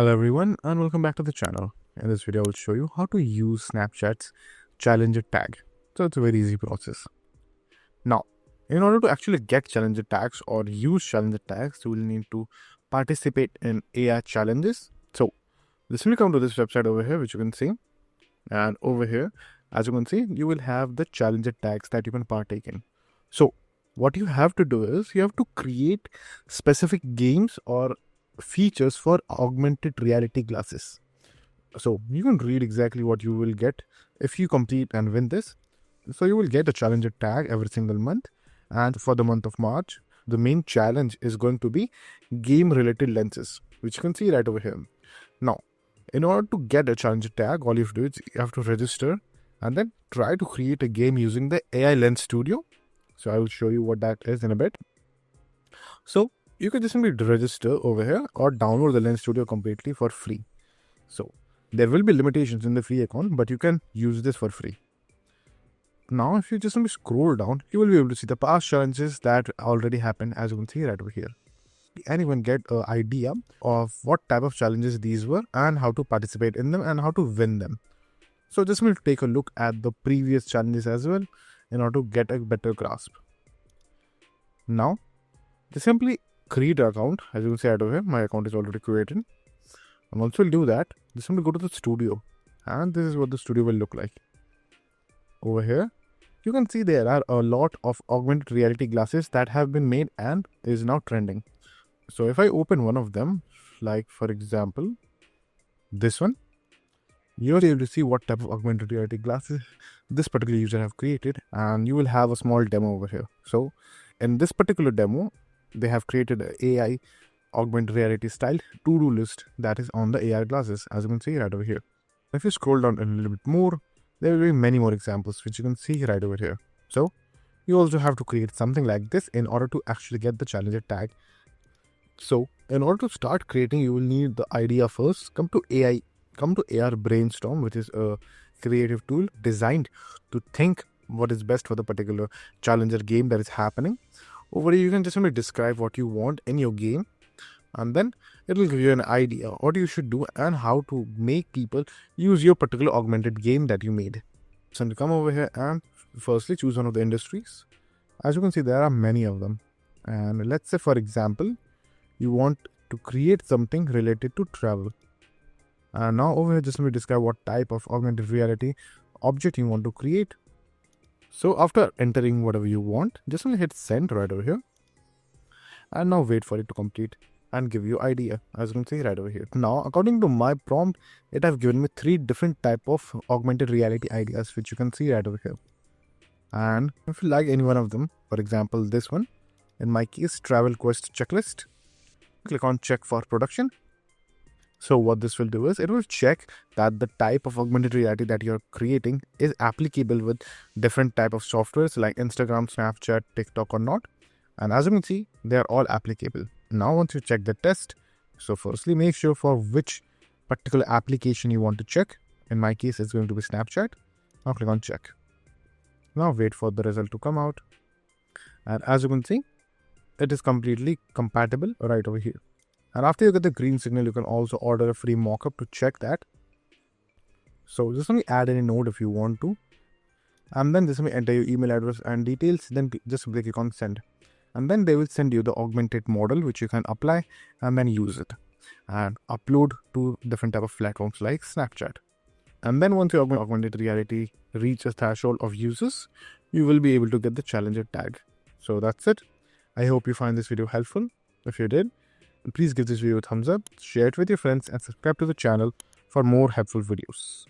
Hello everyone and welcome back to the channel. In this video I will show you how to use Snapchat's challenger tag. So it's a very easy process. Now, in order to actually get challenger tags or use challenger tags, you will need to participate in AI challenges. So this will come to this website over here, which you can see. And over here, as you can see, you will have the challenger tags that you can partake in. So what you have to do is you have to create specific games or features for augmented reality glasses. So you can read exactly what you will get if you complete and win this. So you will get a challenger tag every single month, and for the month of March the main challenge is going to be game related lenses, which you can see right over here. Now, in order to get a challenger tag, all you have to do is you have to register and then try to create a game using the AI Lens Studio. So I will show you what that is in a bit. So you can just simply register over here or download the Lens Studio completely for free. So there will be limitations in the free account, but you can use this for free. Now, if you just simply scroll down, you will be able to see the past challenges that already happened, as you can see right over here. And you can get an idea of what type of challenges these were and how to participate in them and how to win them. So just simply take a look at the previous challenges as well in order to get a better grasp. Now, just simply create an account. As you can see right over here, my account is already created. And once we'll do that, just simply go to the studio, and this is what the studio will look like. Over here, you can see there are a lot of augmented reality glasses that have been made and is now trending. So if I open one of them, like for example, this one, you're able to see what type of augmented reality glasses this particular user have created, and you will have a small demo over here. So in this particular demo, they have created an AI augmented reality style to-do list that is on the AI glasses, as you can see right over here. If you scroll down a little bit more, there will be many more examples which you can see right over here. So you also have to create something like this in order to actually get the challenger tag. So in order to start creating, you will need the idea first. Come to AR Brainstorm, which is a creative tool designed to think what is best for the particular challenger game that is happening. Over here, you can just simply describe what you want in your game, and then it will give you an idea what you should do and how to make people use your particular augmented game that you made. So to come over here and firstly choose one of the industries. As you can see, there are many of them, and let's say for example you want to create something related to travel. And now over here, just let me describe what type of augmented reality object you want to create. So after entering whatever you want, just only hit send right over here, and now wait for it to complete and give you idea, as you can see right over here. Now, according to my prompt, it have given me 3 different type of augmented reality ideas, which you can see right over here. And if you like any one of them, for example this one, in my case travel quest checklist, click on check for production. So what this will do is it will check that the type of augmented reality that you're creating is applicable with different type of softwares like Instagram, Snapchat, TikTok or not. And as you can see, they are all applicable. Now once you check the test, so firstly make sure for which particular application you want to check. In my case, it's going to be Snapchat. Now click on check. Now wait for the result to come out. And as you can see, it is completely compatible right over here. And after you get the green signal, you can also order a free mockup to check that. So just only add any node if you want to. And then just enter your email address and details. Then just simply click on send. And then they will send you the augmented model, which you can apply and then use it and upload to different type of platforms like Snapchat. And then once your augmented reality reaches a threshold of users, you will be able to get the challenger tag. So that's it. I hope you find this video helpful. If you did, please give this video a thumbs up, share it with your friends, and subscribe to the channel for more helpful videos.